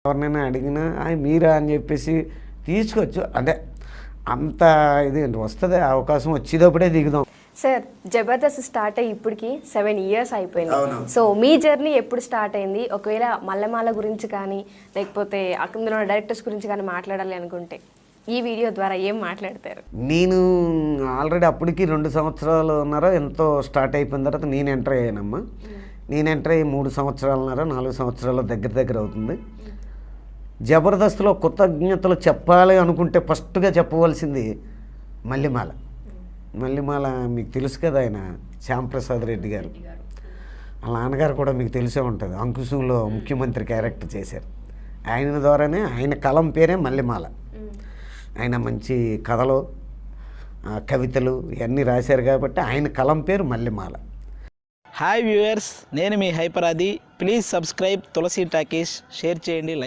ఎవరినైనా అడిగినా మీరా అని చెప్పేసి తీసుకోవచ్చు. అంటే అంత ఇది వస్తుంది, అవకాశం వచ్చేటప్పుడే దిగుదాం. సార్ జబర్దస్త్ స్టార్ట్ అయ్యి ఇప్పటికి 7 years అయిపోయింది. సో మీ జర్నీ ఎప్పుడు స్టార్ట్ అయింది? ఒకవేళ మల్లెమాల గురించి కానీ లేకపోతే అందులో డైరెక్టర్స్ గురించి కానీ మాట్లాడాలి అనుకుంటే ఈ వీడియో ద్వారా ఏం మాట్లాడతారు? నేను ఆల్రెడీ అప్పటికి 2 సంవత్సరాలున్నర ఎంతో స్టార్ట్ అయిపోయిన తర్వాత నేను ఎంటర్ అయ్యానమ్మా. నేను ఎంటర్ అయ్యి 3 సంవత్సరాలున్నర 4 సంవత్సరాల దగ్గర అవుతుంది. జబర్దస్త్లో కృతజ్ఞతలు చెప్పాలి అనుకుంటే ఫస్ట్గా చెప్పవలసింది మల్లెమాల. మల్లెమాల మీకు తెలుసు కదా, ఆయన శ్యాంప్రసాద్ రెడ్డి గారు. వాళ్ళ నాన్నగారు కూడా మీకు తెలిసే ఉంటుంది, అంకుశంలో ముఖ్యమంత్రి క్యారెక్టర్ చేశారు. ఆయన ద్వారానే, ఆయన కలం పేరే మల్లెమాల. ఆయన మంచి కథలు కవితలు ఇవన్నీ రాశారు కాబట్టి ఆయన కలం పేరు మల్లెమాల. హాయ్ వ్యూవర్స్, నేను మీ Hyper Aadi. Please subscribe Tulasi talkies, share చేయండి, లైక్